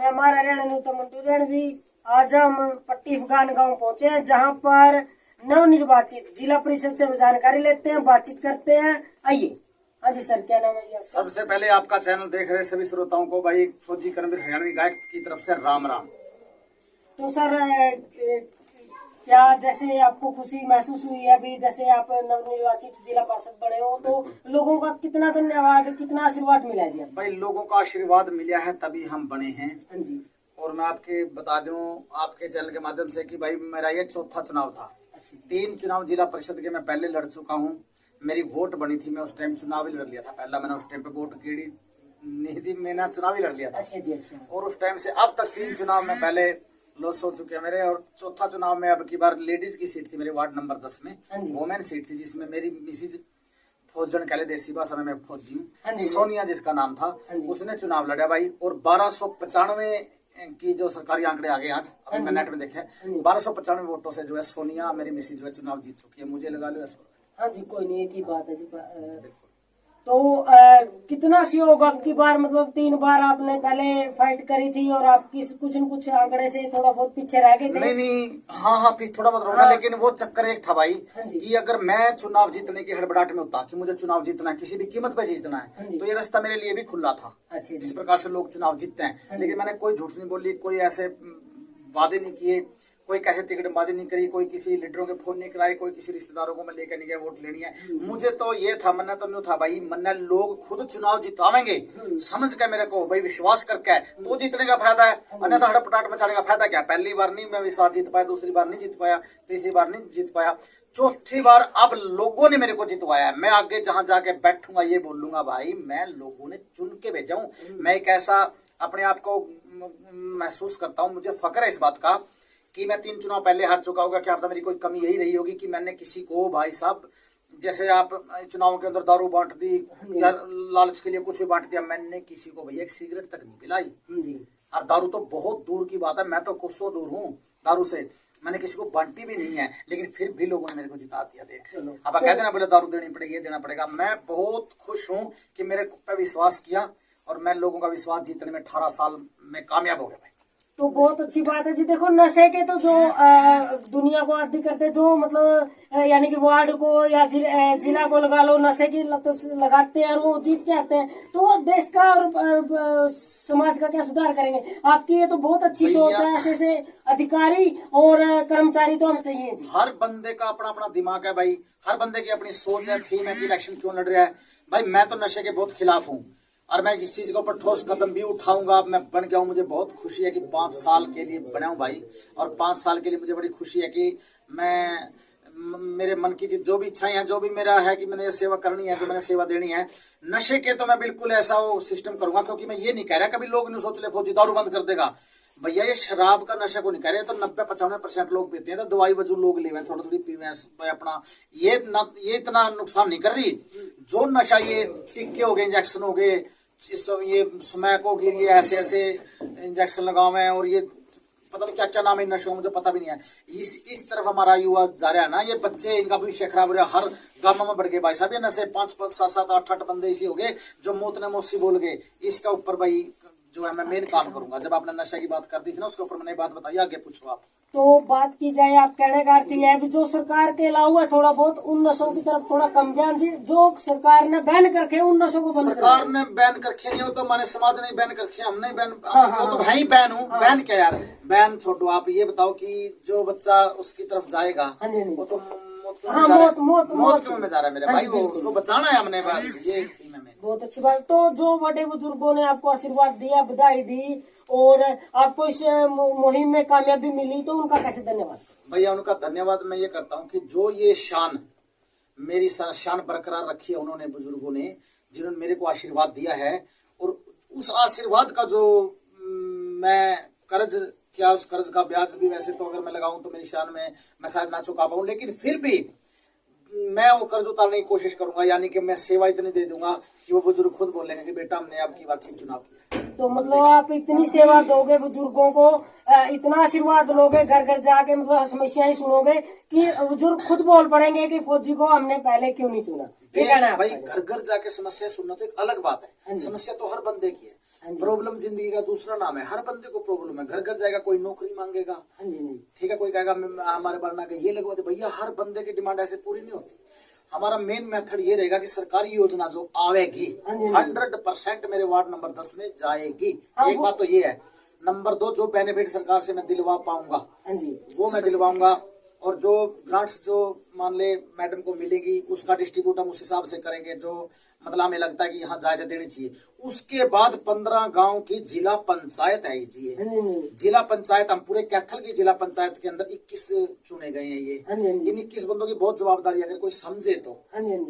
मैं हमारा रणनीति मंटू रणवी। आज हम पट्टी अफगान गांव पहुंचे हैं, जहां पर नवनिर्वाचित जिला परिषद से जानकारी लेते हैं, बातचीत करते हैं। आइए। हाँ जी सर, क्या नाम है जी आपका? सबसे पहले आपका चैनल देख रहे सभी श्रोताओं को भाई फौजी कर्मवीर हरियाणवी गायक की तरफ से राम राम। तो सर, क्या जैसे आपको खुशी महसूस हुई है अभी, जैसे आप नवनिर्वाचित जिला पार्षद बने हो, तो लोगों का कितना धन्यवाद, कितना आशीर्वाद मिला है जी? भाई लोगों का आशीर्वाद मिला है तभी हम बने हैं। हाँ जी। और मैं आपके बता दूं आपके चैनल के माध्यम से कि भाई मेरा ये चौथा चुनाव था। 3 चुनाव जिला परिषद के मैं पहले लड़ चुका हूँ। मेरी वोट बनी थी, मैं उस टाइम चुनाव ही लड़ लिया था। पहला मैंने उस टाइम पे वोट कीड़ी नहीं थी, मैंने चुनाव ही लड़ लिया था। अच्छा जी, अच्छा। और उस टाइम से अब तक 3 चुनाव में पहले लॉस हो चुके हैं मेरे। और चौथा चुनाव में अब की बार लेडीज की सीट थी मेरे वार्ड नंबर 10 में, वोमेन सीट थी, जिसमें मेरी मिसिज फौजन कहले देसी भाषा में मैं फौजी हूँ, सोनिया जिसका नाम था, उसने चुनाव लड़ा भाई। और 1295 की जो सरकारी आंकड़े आ गए आज अभी मैं नेट में देखे, 1295 वोटों से जो है सोनिया मेरी मिसिज जो है चुनाव जीत चुकी है। मुझे लगा लो। हाँ जी, कोई नहीं, एक ही बात है जी। तो कितना सहयोग अब की बार, मतलब 3 बार आपने पहले फाइट करी थी और आपकी कुछ न कुछ आंकड़े से थोड़ा बहुत पीछे रह गए थे। नहीं, हाँ पीछे थोड़ा बहुत रहा, लेकिन वो चक्कर एक था भाई कि अगर मैं चुनाव जीतने की हड़बड़ाहट में होता कि मुझे चुनाव जीतना है, किसी भी कीमत पे जीतना है, तो ये रास्ता मेरे लिए भी खुला था। जिस प्रकार से लोग चुनाव जीतते हैं, लेकिन मैंने कोई झूठ नहीं बोली, कोई ऐसे वादे नहीं किए, कोई कैसे टिकटबाजी नहीं करी, कोई किसी लीडरों के फोन नहीं कराए, कोई किसी रिश्तेदारों को मैं लेकर नहीं गया वोट लेनी है। मुझे तो ये था, मन्ना तो नहीं था भाई, मन्ना लोग खुद चुनाव जितावेंगे समझ के मेरे को भाई विश्वास करके, तो जीतने का फायदा है, अन्यथा हड़पटाट मचाने का फायदा क्या? पहली बार नहीं मैं विश्वास जीत पाया, दूसरी बार नहीं जीत पाया, तीसरी बार नहीं जीत पाया, चौथी बार अब लोगों ने मेरे को जितवाया। मैं आगे जहां जाके बैठूंगा ये बोलूंगा भाई मैं लोगों ने चुन के भेजा हूं। मैं एक ऐसा अपने आप को महसूस करता हूँ, मुझे फक्र है इस बात का कि मैं 3 चुनाव पहले हार चुका होगा। क्या पता मेरी कोई कमी यही रही होगी कि मैंने किसी को, भाई साहब जैसे आप चुनाव के अंदर दारू बांट दी या लालच के लिए कुछ भी बांट दिया, मैंने किसी को भैया एक सिगरेट तक नहीं पिलाई। और दारू तो बहुत दूर की बात है, मैं तो कोसों दूर हूँ दारू से, मैंने किसी को बांटी भी नहीं है, लेकिन फिर भी लोगों ने मेरे को जिता दिया। देख अब कह देना बोले दारू देनी पड़ेगी, ये देना पड़ेगा। मैं बहुत खुश हूँ कि मेरे पे विश्वास किया और मैं लोगों का विश्वास जीतने में 18 साल में कामयाब हो गया भाई। तो बहुत अच्छी बात है जी। देखो, नशे के तो जो दुनिया को आदी करते, जो मतलब यानी कि वार्ड को या जिला को लगा लो, नशे की लत लगाते हैं और वो जीत के आते हैं, तो वो देश का और समाज का क्या सुधार करेंगे? आपकी ये तो बहुत अच्छी सोच है। ऐसे अधिकारी और कर्मचारी तो हमें चाहिए जी। हर बंदे का अपना अपना दिमाग है भाई, हर बंदे की अपनी सोच है, थीम है कि इलेक्शन क्यों लड़ रहा है। भाई मैं तो नशे के बहुत खिलाफ हूँ और मैं इस चीज के ऊपर ठोस कदम भी उठाऊंगा। अब मैं बन गया हूँ, मुझे बहुत खुशी है कि 5 साल के लिए बना हूँ भाई। और 5 साल के लिए मुझे बड़ी खुशी है कि मैं मेरे मन की जो भी इच्छाएं हैं, जो भी मेरा है कि मैंने सेवा करनी है, जो मैंने सेवा देनी है। नशे के तो मैं बिल्कुल ऐसा वो सिस्टम करूंगा, क्योंकि मैं ये नहीं कह रहा कभी लोग नहीं सोच ले फौजी दारू बंद कर देगा। भैया ये शराब का नशा को नहीं कह रहे, तो 90-95% लोग पीते हैं, तो दवाई वजू लोग ले थोड़ी थोड़ी पीवे अपना, ये इतना नुकसान नहीं कर रही। जो नशा ये टिक्के हो गए, इंजेक्शन हो गए, ये स्मैक हो गई, ये ऐसे इंजेक्शन लगावे हैं और ये पता नहीं क्या क्या नाम है नशों, मुझे पता भी नहीं है। इस तरफ हमारा युवा जा रहा है ना, ये बच्चे इनका भविष्य खराब हो रहा है। हर गांव में बढ़ गए भाई साहब ये नशे, 5-5, 7-7, 8-8 बंदे ऐसे हो गए जो मौत ने मौसी बोल गए। इसका ऊपर भाई जो है मैं मेन काम करूंगा। जब आपने नशे की बात कर दी थी ना, उसके ऊपर मैंने बात बताई, आगे पूछो आप। तो बात की जाए, आप कहने का अर्थ है जो सरकार के अलावा थोड़ा बहुत उन नशों की तरफ थोड़ा कम ध्यान जी, जो सरकार ने बैन करके उन नशों को बंद सरकार ने बैन करके नहीं, हो तो हमारे समाज ने बैन करके, हम नहीं बैन, वो तो भाई बैन हूँ। बैन क्या यार, बैन छोड़ो। आप ये बताओ कि जो बच्चा उसकी तरफ जाएगा वो तो मौत के मुंह में जा रहा है मेरे भाई, वो उसको बचाना है हमने, बस ये थी मैं। बहुत अच्छी बात। तो जो बड़े बुजुर्गों ने आपको आशीर्वाद दिया, बधाई दी और आपको इस मुहिम में कामयाबी मिली, तो उनका कैसे धन्यवाद? भैया उनका धन्यवाद मैं ये करता हूँ कि जो ये शान, मेरी शान बरकरार रखी है उन्होंने, बुजुर्गों ने, जिन्होंने मेरे को आशीर्वाद दिया है। और उस आशीर्वाद का जो मैं कर्ज क्या, उस कर्ज का ब्याज भी वैसे तो अगर मैं लगाऊं तो मेरी शान में मैं शायद ना चुका पाऊं, लेकिन फिर भी मैं वो कर्ज उतारने की कोशिश करूंगा। यानी कि मैं सेवा इतनी दे दूंगा कि वो बुजुर्ग खुद बोलेंगे कि बेटा हमने आपकी बार ठीक चुनाव किया। तो मतलब आप इतनी सेवा दोगे बुजुर्गों को, इतना आशीर्वाद लोगे, घर घर जाके मतलब समस्याएं सुनोगे कि बुजुर्ग खुद बोल पड़ेंगे कि फौजी को हमने पहले क्यों नहीं चुना। भाई घर घर जाके समस्या सुनना तो एक अलग बात है, समस्या तो हर बंदे की है, प्रॉब्लम जिंदगी का दूसरा नाम है। हर बंदे को प्रॉब्लम है, घर घर जाएगा, कोई नौकरी मांगेगा, ठीक है, कोई कहेगा हमारे बनना के ये लगवा दे। भैया हर बंदे की डिमांड ऐसे पूरी नहीं होती। हमारा मेन मेथड ये रहेगा कि सरकारी योजना जो आवेगी 100% मेरे वार्ड नंबर 10 में जाएगी। एक बात तो ये है। नंबर 2, जो बेनिफिट सरकार से मैं दिलवा पाऊंगा वो मैं दिलवाऊंगा, और जो ग्रांट्स जो मान ले मैडम को मिलेगी उसका डिस्ट्रीब्यूट हम उस हिसाब से करेंगे जो मतलब हमें लगता है कि यहाँ जायजा देनी चाहिए। उसके बाद 15 गांव की जिला पंचायत है जी। जिला पंचायत, हम पूरे कैथल की जिला पंचायत के अंदर 21 चुने गए हैं। ये इन 21 बंदों की बहुत जवाबदारी अगर कोई समझे तो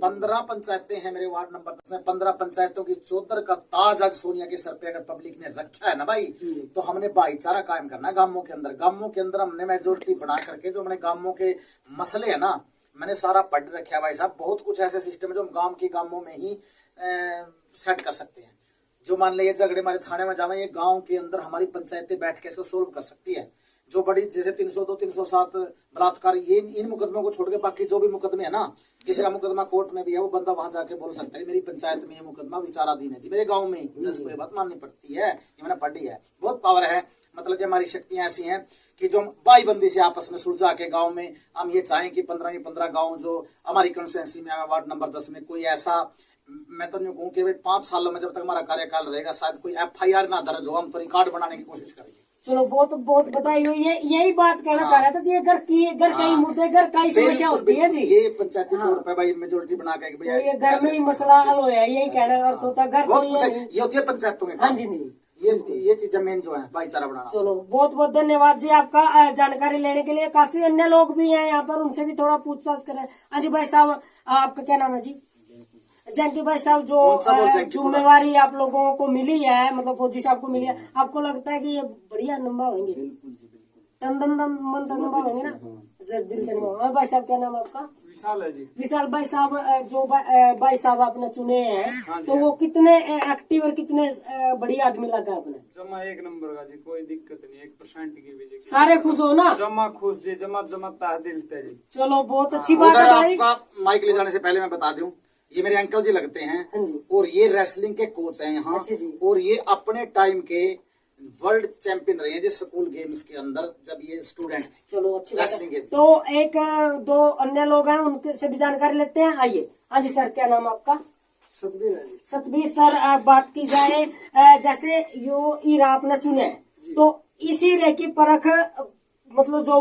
15 पंचायतें हैं मेरे वार्ड नंबर 10 में। 15 पंचायतों की चौधर का ताज आज सोनिया के सर पे अगर पब्लिक ने रखा है ना भाई, तो हमने भाईचारा कायम करना है गांवों के अंदर। गांवों के अंदर हमने मेजोरिटी बना करके जो हमने गांवों के मसले है ना, मैंने सारा पढ़ रखा है भाई साहब। बहुत कुछ ऐसे सिस्टम है जो हम गांवों में ही सेट कर सकते हैं। जो मान ले ये झगड़े हमारे थाने में जावे, ये गांव के अंदर हमारी पंचायतें बैठ के इसको सोल्व कर सकती है। जो बड़ी जैसे 302, 307 बलात्कार, ये इन मुकदमों को छोड़ के बाकी जो भी मुकदमे है ना, किसी का मुकदमा कोर्ट में भी है, वो बंदा वहां जाके बोल सकता है मेरी पंचायत में ये मुकदमा विचाराधीन है जी, मेरे गाँव में जज को ये बात माननी पड़ती है। ये मैंने पढ़ी है। बहुत पावर है, मतलब कि हमारी शक्तियां ऐसी हैं कि जो बाईबंदी से आपस में सुलझा के गांव में हम ये चाहें कि 15 के 15 गांव जो हमारी कंस्टिट्यूएंसी में है, वार्ड नंबर 10 में कोई ऐसा, मैं तो नहीं कहूँ कि 5 सालों में जब तक हमारा कार्यकाल रहेगा शायद कोई FIR ना दर्ज हो, हम तो रिकॉर्ड बनाने की कोशिश करेंगे। चलो बहुत बहुत बधाई हुई है। यही बात कहना चाह रहा था जी, घर कई मुद्दे, घर कई समस्या होती है जी। ये पंचायती तौर पे भाई मेजोरिटी बना के तो ये घर में ही मसला हल हो है, यही कहने का अर्थ होता है। घर ये होती है पंचायतों में। हाँ जी, ये चीजें मेन जो है भाईचारा बनाना। चलो बहुत बहुत धन्यवाद जी आपका जानकारी लेने के लिए। काफी अन्य लोग भी हैं यहाँ पर, उनसे भी थोड़ा पूछताछ करें। हाँ जी भाई साहब, आपका क्या नाम है जी? जैंकी भाई साहब, जो जिम्मेवारी आप लोगों को मिली है, मतलब फौजी साहब को मिली है, आपको लगता है कि ये बढ़िया नंबर होंगे, तन नंबर होंगे ना, दिल से नंबर। भाई साहब क्या नाम है आपका? विशाल है जी। विशाल भाई साहब, जो भाई साहब आपने चुने हैं, तो वो कितने एक्टिव और कितने बढ़िया आदमी लगा आपने? जमा 1 नंबर का जी, कोई दिक्कत नहीं, 1% की भी। सारे खुश हो ना? जमा खुश जी, जमा दिल जी। चलो बहुत अच्छी बात है भाई। आपका माइक ले जाने से पहले मैं बता दूं, ये मेरे अंकल जी लगते हैं और ये रेसलिंग के कोच हैं यहाँ, और ये अपने टाइम के वर्ल्ड चैंपियन रहे हैं जिस स्कूल गेम्स के अंदर जब ये स्टूडेंट थे। चलो अच्छी बात है। तो एक दो अन्य लोग हैं, उनके से भी जानकारी लेते हैं। आइए। हाँ जी सर, क्या नाम आपका? सतबीर है जी। सतबीर सर, बात की जाए जैसे यो ईरा आपने चुने, तो इसी रे की परख मतलब जो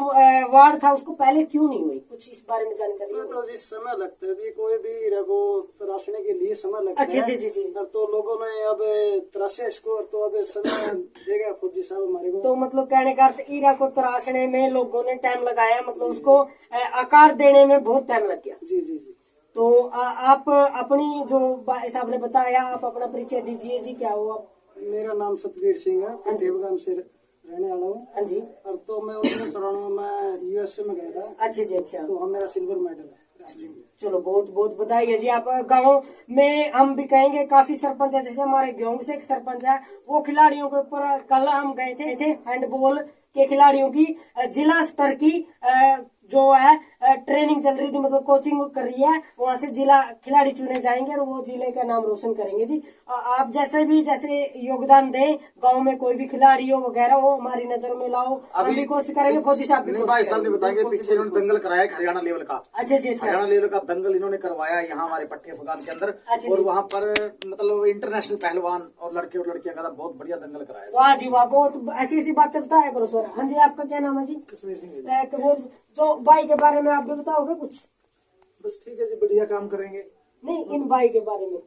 वार्ड था उसको पहले क्यों नहीं हुई, कुछ इस बारे में जानकारी? तो जी समय लगता है, भी कोई भी हीरे को तराशने के लिए समय लगता है। अच्छा जी। तो लोगों ने अब तराशे इसको, तो अब समय देगा फौजी साहब हमारे को। तो मतलब कहने का अर्थ, हीरा को तराशने में लोगों ने टाइम लगाया, मतलब उसको आकार देने में बहुत टाइम लग गया। जी। तो आप अपनी जो भाई साहब ने बताया, आप अपना परिचय दीजिए जी, क्या हुआ? मेरा नाम सतबीर सिंह है, देवगाम से रहने वाला हूँ। हाँ जी। और तो मैं 1994 में USA में गया था। अच्छा जी, अच्छा। तो हम मेरा सिल्वर मेडल है। चलो बहुत बहुत बधाई है जी। आप गाँव में हम भी कहेंगे काफी सरपंच है, जैसे हमारे गाँव से एक सरपंच है, वो खिलाड़ियों के ऊपर कल हम गए थे हैंडबॉल के खिलाड़ियों की जिला स्तर की जो है ट्रेनिंग चल रही थी, मतलब कोचिंग कर रही है, वहाँ से जिला खिलाड़ी चुने जाएंगे और वो जिले का नाम रोशन करेंगे जी। आप जैसे योगदान दें, गांव में कोई भी खिलाड़ी हो वगैरह हो, हमारी नजर में लाओ, हम भी कोशिश करेंगे। फौजी साहब भी भाई साहब ने बताएंगे, पीछे इन्होंने दंगल कराया हरियाणा लेवल का। अच्छा जी, अच्छा। हरियाणा लेवल का दंगल इन्होंने करवाया यहाँ हमारे पट्टे अफगान के अंदर, और वहाँ पर मतलब इंटरनेशनल पहलवान और लड़के और लड़कियां का बहुत बढ़िया दंगल कराया। वाह जी वाह, बहुत ऐसी बातें बताया करो सर। हाँ जी, आपका क्या नाम है जी? कश्मीर सिंह। तो भाई के बारे में आप भी बताओगे कुछ? बस ठीक है जी, बढ़िया काम करेंगे। नहीं, इन भाई के बारे में।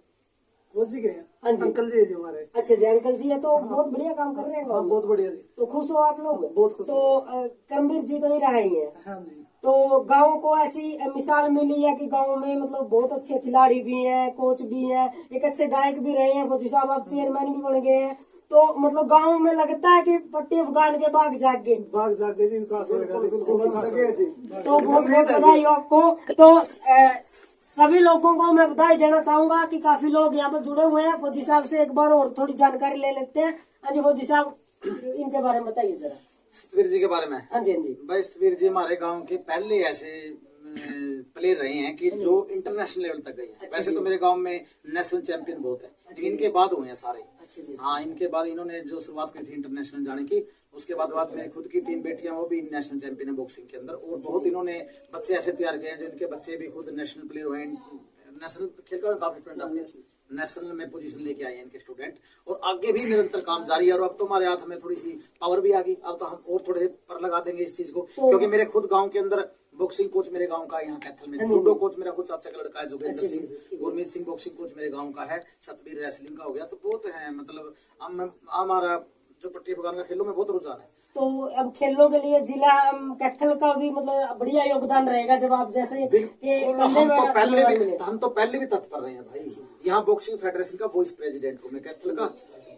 फौजी के हाँ जी, अंकल जी है जी हमारे। अच्छा जी, अंकल जी है, तो बहुत बढ़िया काम कर रहे हैं। हाँ, बहुत बढ़िया जी। तो खुश हो आप लोग? बहुत खुश। तो करमवीर जी तो ही रहे ही है। हाँ जी। तो गांव को ऐसी मिसाल मिली है कि गांव में मतलब बहुत अच्छे खिलाड़ी भी हैं, कोच भी हैं, एक अच्छे गायक भी रहे हैं, फौजी साहब आप चेयरमैन भी बन गए हैं, तो मतलब गांव में लगता है कि पट्टी अफगान के बाग जागे जी, विकास होगा जी, बिल्कुल। तो बहुत बहुत बधाई हो आपको। तो सभी लोगों को मैं बधाई देना चाहूंगा कि काफी लोग यहाँ पर जुड़े हुए हैं। फौजी साहब से एक बार और थोड़ी जानकारी ले लेते हैं। हाँ जी फौजी साहब, इनके बारे में बताइए जरा। सतबीर जी के बारे में? हाँ जी, हाँ जी। भाई सतबीर जी हमारे गांव के पहले ऐसे प्लेयर रहे हैं कि जो इंटरनेशनल लेवल तक गए हैं। वैसे तो मेरे गांव में नेशनल चैंपियन बहुत है, लेकिन इनके बाद हुए हैं सारे। हाँ, इनके बाद इन्होंने जो शुरुआत की थी इंटरनेशनल जाने की, उसके बाद मेरी खुद की 3 बेटियां, वो भी नेशनल चैंपियन है बॉक्सिंग के अंदर। और बहुत इन्होंने बच्चे ऐसे तैयार किए हैं जो इनके बच्चे भी खुद नेशनल प्लेयर हुए, नेशनल खेल का काफी स्टूडेंट नेशनल में पोजीशन लेके आए हैं इनके स्टूडेंट। और आगे भी निरंतर काम जारी है। और अब तो हमारे हाथ में थोड़ी सी पावर भी आ गई, अब तो हम और थोड़े पर लगा देंगे इस चीज को, क्योंकि मेरे खुद गांव के अंदर बॉक्सिंग कोच मेरे गांव का है, यहाँ कैथल में जूडो कोच मेरा खुद चाचा का लड़का है जोगेंद्र सिंह, गुरमीत सिंह बॉक्सिंग कोच मेरे गांव का है, सतबीर रेसलिंग का हो गया। तो बहुत है, मतलब हमारा जो पट्टी भगवान का खेलों में बहुत रुझान है। तो अब खेलों के लिए जिला कैथल का भी मतलब बढ़िया योगदान रहेगा, जब आप जैसे कि हम तो पहले भी तत्पर रहे हैं भाई। यहाँ बॉक्सिंग फेडरेशन का वाइस प्रेसिडेंट हूँ मैं कैथल का,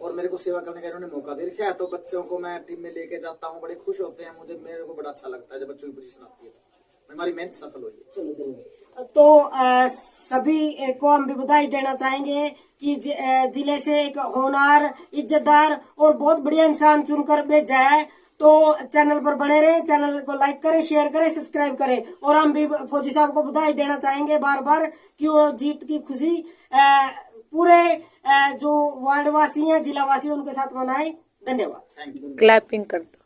और मेरे को सेवा करने का इन्होंने मौका दे रखा है। तो बच्चों को मैं टीम में लेके जाता हूँ, बड़े खुश होते हैं, मेरे को बड़ा अच्छा लगता है जब बच्चों की पोजीशन आती है तो हमारी मेहनत सफल हुई है। चलो धन्यवाद। तो सभी को हम भी बधाई देना चाहेंगे कि जिले से एक होनहार, इज्जतदार और बहुत बढ़िया इंसान चुनकर भेजा है। तो चैनल पर बने रहे, चैनल को लाइक करें, शेयर करें, सब्सक्राइब करें। और हम भी फौजी साहब को बधाई देना चाहेंगे बार बार कि वो जीत की खुशी पूरे जो वार्ड वासी हैं, जिला वासी, उनके साथ मनाए। धन्यवाद। Thank you. क्लैपिंग कर दो।